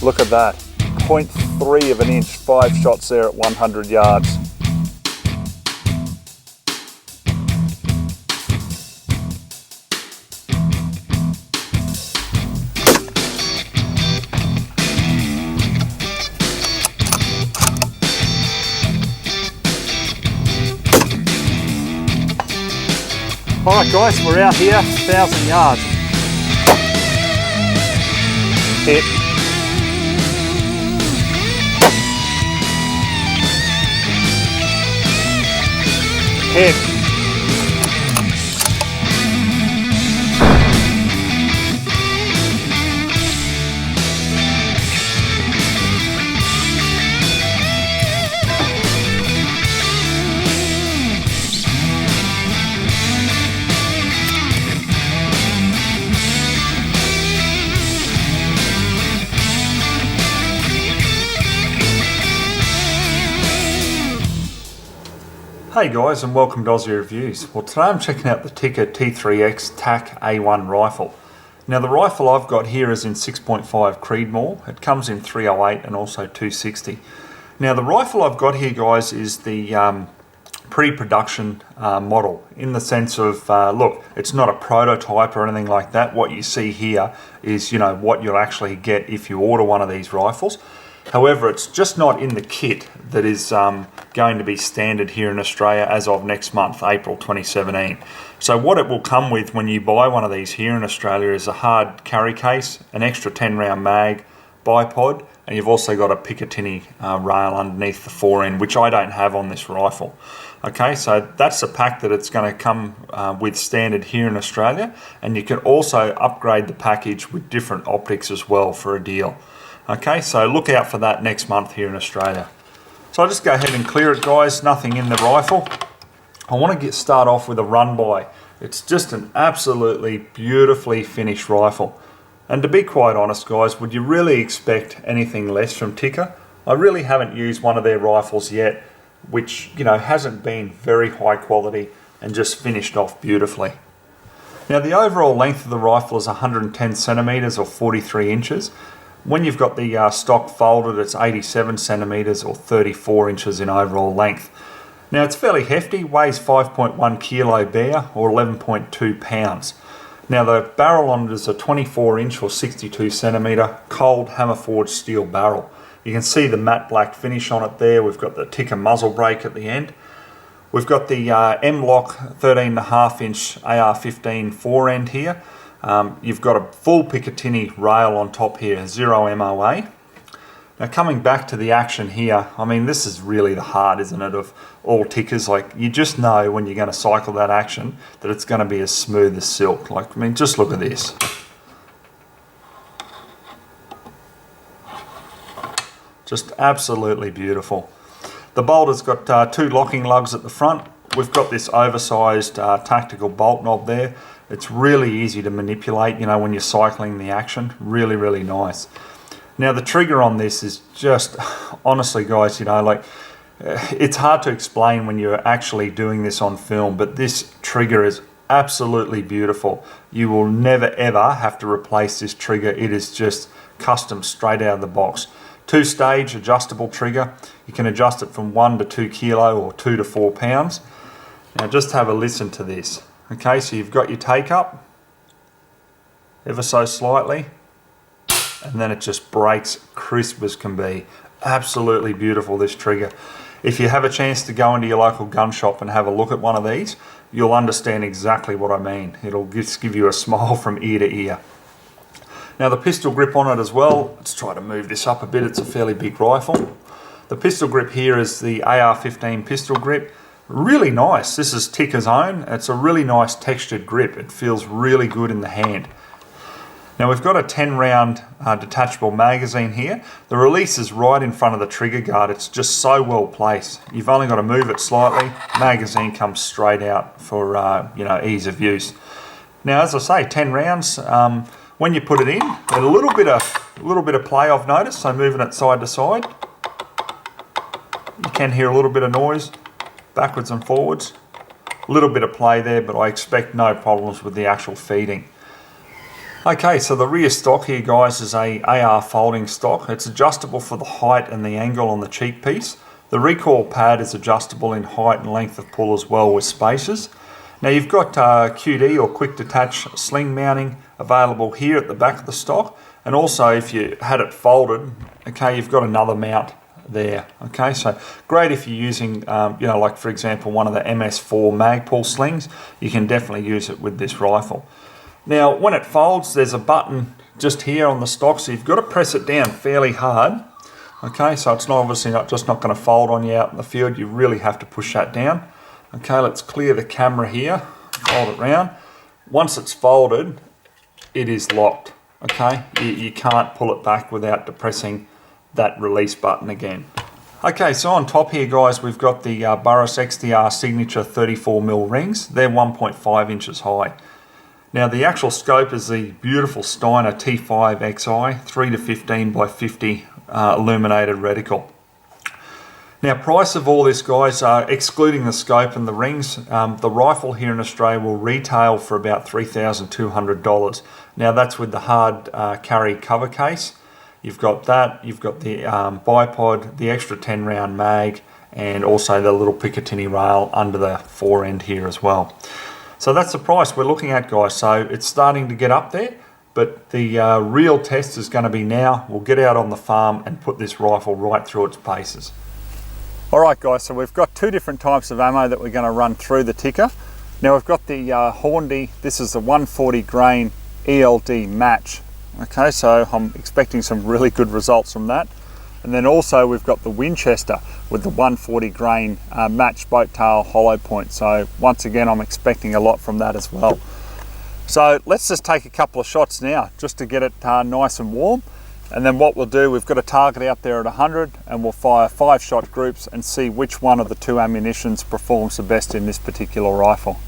Look at that, 0.3 of an inch, 5 shots there at 100 yards. Alright guys, we're out here, 1,000 yards. Hit. Hit. Hey guys, and welcome to Ozzie Reviews. Well, today I'm checking out the Tikka T3x Tac A1 rifle. Now the rifle I've got here is in 6.5 Creedmoor. It comes in 308 and also 260. Now the rifle I've got here guys is the pre-production model, in the sense of, look, it's not a prototype or anything like that. What you see here is, you know, what you'll actually get if you order one of these rifles. However, it's just not in the kit that is going to be standard here in Australia as of next month, April 2017. So what it will come with when you buy one of these here in Australia is a hard carry case, an extra 10 round mag, bipod, and you've also got a Picatinny rail underneath the fore end, which I don't have on this rifle. Okay, so that's the pack that it's going to come with standard here in Australia, and you can also upgrade the package with different optics as well for a deal. Okay, so look out for that next month here in Australia. So I'll just go ahead and clear it guys, nothing in the rifle. I want to start off with a run by. It's just an absolutely beautifully finished rifle. And to be quite honest guys, would you really expect anything less from Tikka? I really haven't used one of their rifles yet, which, you know, hasn't been very high quality and just finished off beautifully. Now the overall length of the rifle is 110 centimeters or 43 inches. When you've got the stock folded, it's 87 centimeters or 34 inches in overall length. Now it's fairly hefty, weighs 5.1 kilo bare or 11.2 pounds. Now the barrel on it is a 24 inch or 62 centimeter cold hammer forged steel barrel. You can see the matte black finish on it there. We've got the Tikka muzzle brake at the end. We've got the M-LOK 13.5 inch AR-15 fore end here. You've got a full Picatinny rail on top here, 0 MOA. Now coming back to the action here, I mean this is really the heart, isn't it, of all Tikkas. Like, you just know when you're going to cycle that action that it's going to be as smooth as silk. Like, I mean, just look at this. Just absolutely beautiful. The bolt has got two locking lugs at the front. We've got this oversized tactical bolt knob there. It's really easy to manipulate, you know, when you're cycling the action. Really, really nice. Now the trigger on this is just, honestly guys, you know, like, it's hard to explain when you're actually doing this on film, but this trigger is absolutely beautiful. You will never ever have to replace this trigger. It is just custom straight out of the box. 2-stage adjustable trigger. You can adjust it from 1 to 2 kilo or 2 to 4 pounds. Now just have a listen to this. Okay, so you've got your take up, ever so slightly, and then it just breaks crisp as can be. Absolutely beautiful, this trigger. If you have a chance to go into your local gun shop and have a look at one of these, you'll understand exactly what I mean. It'll just give you a smile from ear to ear. Now the pistol grip on it as well, let's try to move this up a bit, it's a fairly big rifle. The pistol grip here is the AR-15 pistol grip. Really nice. This is Tikka's own. It's a really nice textured grip. It feels really good in the hand. Now we've got a 10 round detachable magazine here. The release is right in front of the trigger guard. It's just so well placed. You've only got to move it slightly. Magazine comes straight out for you know, ease of use. Now as I say, 10 rounds. When you put it in, a little bit of play I've noticed. So moving it side to side, you can hear a little bit of noise. Backwards and forwards, a little bit of play there, but I expect no problems with the actual feeding. Okay, so the rear stock here, guys, is a AR folding stock. It's adjustable for the height and the angle on the cheek piece. The recoil pad is adjustable in height and length of pull as well with spacers. Now you've got QD or quick detach sling mounting available here at the back of the stock, and also if you had it folded, okay, you've got another mount there. Okay, so great if you're using, like for example, one of the MS4 Magpul slings. You can definitely use it with this rifle. Now, when it folds, there's a button just here on the stock, so you've got to press it down fairly hard. Okay, so it's obviously not going to fold on you out in the field. You really have to push that down. Okay, let's clear the camera here, fold it round. Once it's folded, it is locked. Okay, you can't pull it back without depressing that release button again. Okay, so on top here, guys, we've got the Burris XDR Signature 34mm rings. They're 1.5 inches high. Now the actual scope is the beautiful Steiner T5XI 3-15 by 50 illuminated reticle. Now price of all this, guys, excluding the scope and the rings, the rifle here in Australia will retail for about $3,200. Now that's with the hard carry cover case. You've got that, you've got the bipod, the extra 10 round mag, and also the little Picatinny rail under the fore end here as well. So that's the price we're looking at, guys. So it's starting to get up there, but the real test is going to be now. We'll get out on the farm and put this rifle right through its paces. All right, guys, so we've got two different types of ammo that we're going to run through the Tikka. Now we've got the Hornady. This is the 140 grain ELD Match. Okay, so I'm expecting some really good results from that. And then also we've got the Winchester with the 140 grain match boat tail hollow point. So once again, I'm expecting a lot from that as well. So let's just take a couple of shots now just to get it nice and warm. And then what we'll do, we've got a target out there at 100 and we'll fire 5-shot groups and see which one of the two ammunitions performs the best in this particular rifle.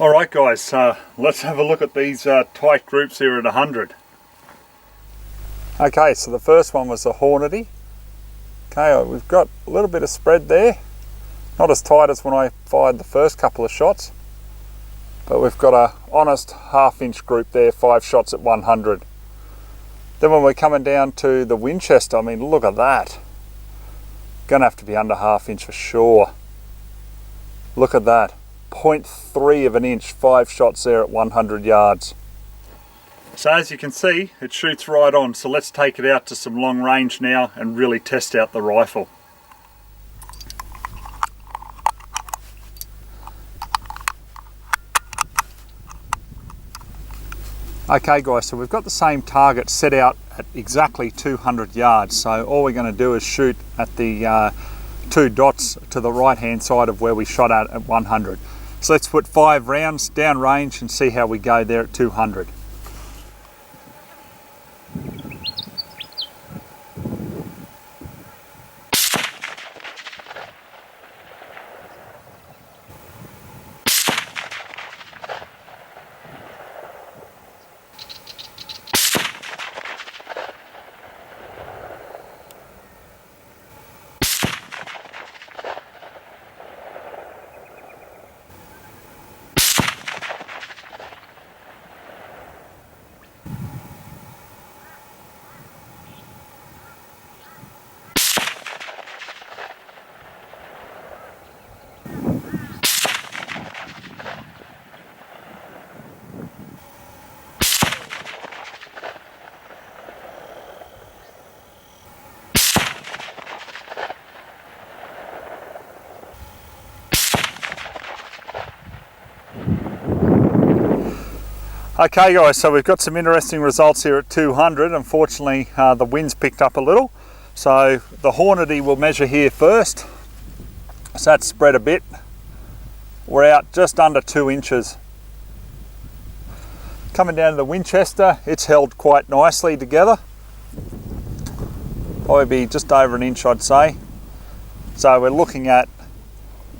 Alright guys, let's have a look at these tight groups here at 100. Okay, so the first one was the Hornady. Okay, we've got a little bit of spread there. Not as tight as when I fired the first couple of shots. But we've got a honest half-inch group there, 5 shots at 100. Then when we're coming down to the Winchester, I mean, look at that. Gonna have to be under half-inch for sure. Look at that. 0.3 of an inch, 5 shots there at 100 yards. So as you can see, it shoots right on. So let's take it out to some long range now and really test out the rifle. Okay guys, so we've got the same target set out at exactly 200 yards. So all we're going to do is shoot at the 2 dots to the right hand side of where we shot at 100. So let's put 5 rounds down range and see how we go there at 200. Okay guys, so we've got some interesting results here at 200. Unfortunately, the wind's picked up a little. So the Hornady will measure here first. So that's spread a bit. We're out just under 2 inches. Coming down to the Winchester, it's held quite nicely together. Probably just over an inch, I'd say. So we're looking at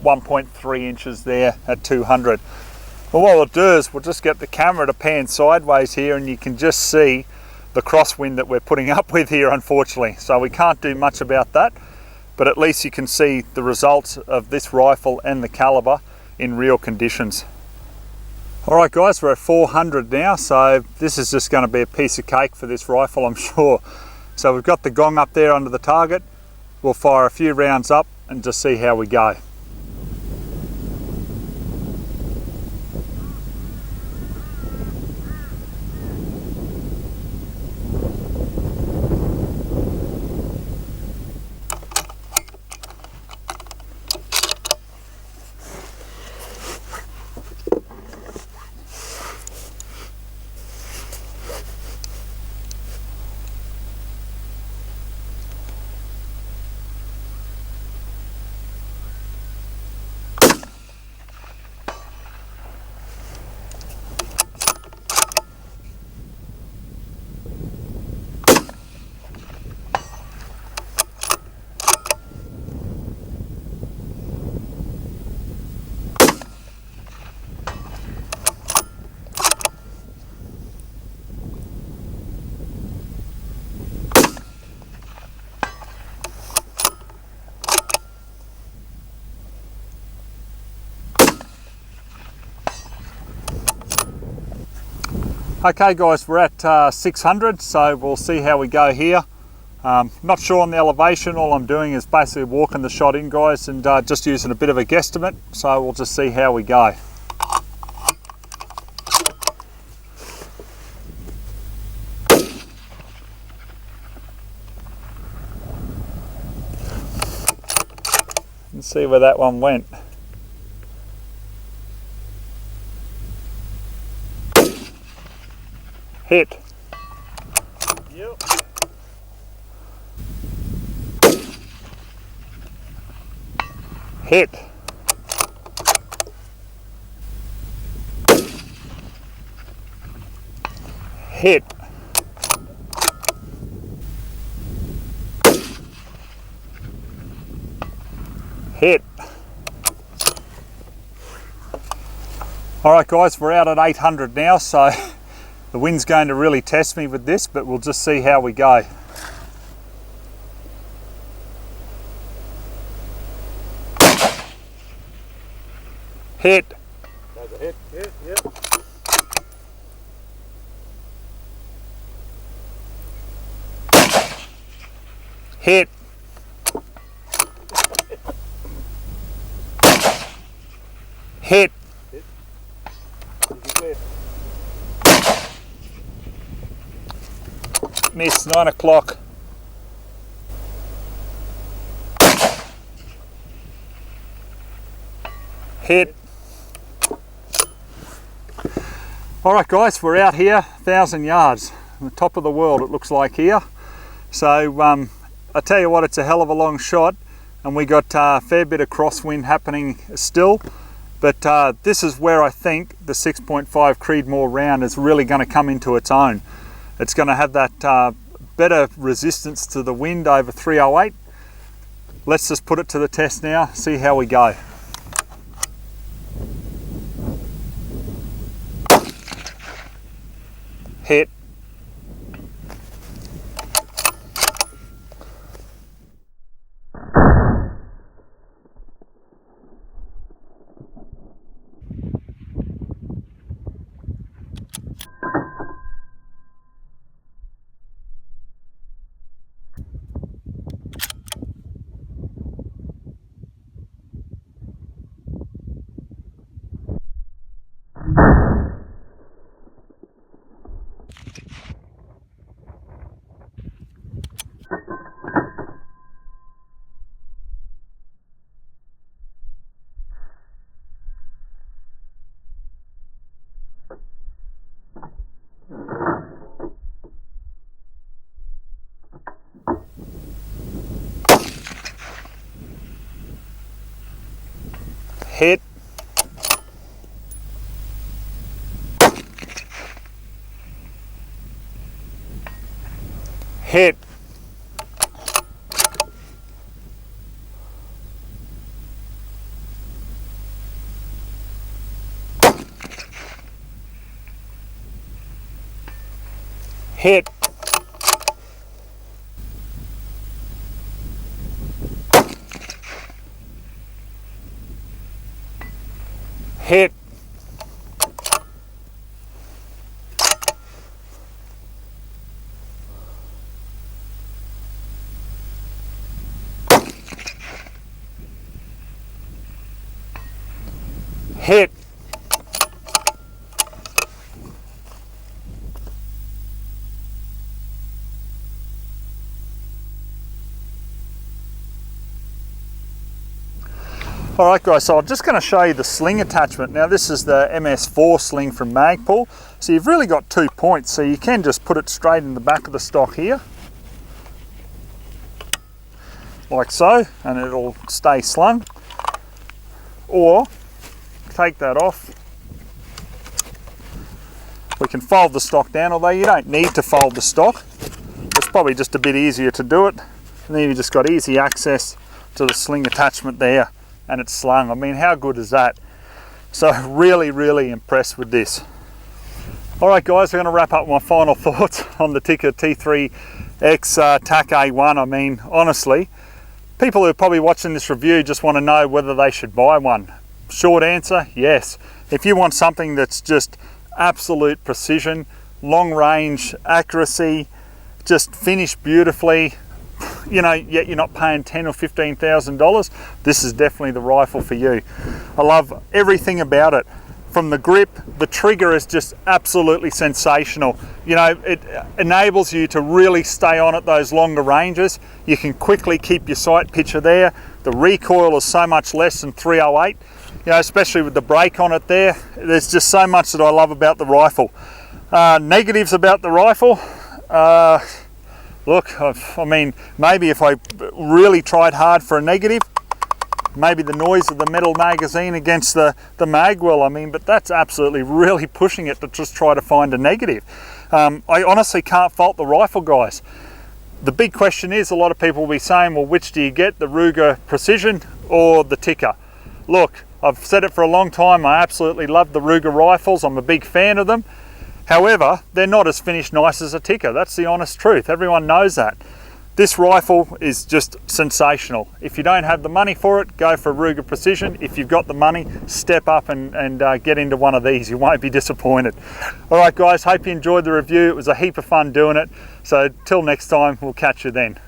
1.3 inches there at 200. Well, what we'll do is we'll just get the camera to pan sideways here, and you can just see the crosswind that we're putting up with here, unfortunately. So we can't do much about that, but at least you can see the results of this rifle and the caliber in real conditions. Alright guys, we're at 400 now, so this is just going to be a piece of cake for this rifle, I'm sure. So we've got the gong up there under the target. We'll fire a few rounds up and just see how we go. Okay guys, we're at 600, so we'll see how we go here. Not sure on the elevation. All I'm doing is basically walking the shot in, guys, and just using a bit of a guesstimate, so we'll just see how we go. Let's see where that one went. Hit. Yep. Hit. Hit. Hit. All right guys, we're out at 800 now, so the wind's going to really test me with this, but we'll just see how we go. Hit. That's a hit, yep. Hit. Hit. Miss, 9 o'clock. Hit. All right guys, we're out here, 1,000 yards, the top of the world it looks like here. So I tell you what, it's a hell of a long shot, and we got a fair bit of crosswind happening still. But this is where I think the 6.5 Creedmoor round is really going to come into its own. It's going to have that better resistance to the wind over 308. Let's just put it to the test now, see how we go. Hit. hit, hit, hit, hit, hit, Alright guys, so I'm just going to show you the sling attachment. Now this is the MS4 sling from Magpul. So you've really got 2 points, so you can just put it straight in the back of the stock here. Like so, and it'll stay slung. Or, take that off. We can fold the stock down, although you don't need to fold the stock. It's probably just a bit easier to do it. And then you've just got easy access to the sling attachment there. And it's slung. I mean, how good is that? So really impressed with this. All right guys, we're going to wrap up my final thoughts on the Tikka T3x Tac A1. I mean, honestly, people who are probably watching this review just want to know whether they should buy one. Short answer, yes. If you want something that's just absolute precision, long range accuracy, just finished beautifully, you know, yet you're not paying $10,000 or $15,000, this is definitely the rifle for you. I love everything about it. From the grip, the trigger is just absolutely sensational. You know, it enables you to really stay on at those longer ranges. You can quickly keep your sight picture there. The recoil is so much less than 308, you know, especially with the brake on it there. There's just so much that I love about the rifle. Negatives about the rifle, look, I mean, maybe if I really tried hard for a negative, maybe the noise of the metal magazine against the mag well, I mean, but that's absolutely really pushing it to just try to find a negative. I honestly can't fault the rifle, guys. The big question is, a lot of people will be saying, well, which do you get, the Ruger Precision or the Tikka? Look, I've said it for a long time, I absolutely love the Ruger rifles, I'm a big fan of them. However, they're not as finished nice as a Tikka. That's the honest truth. Everyone knows that. This rifle is just sensational. If you don't have the money for it, go for a Ruger Precision. If you've got the money, step up and get into one of these. You won't be disappointed. All right, guys, hope you enjoyed the review. It was a heap of fun doing it. So till next time, we'll catch you then.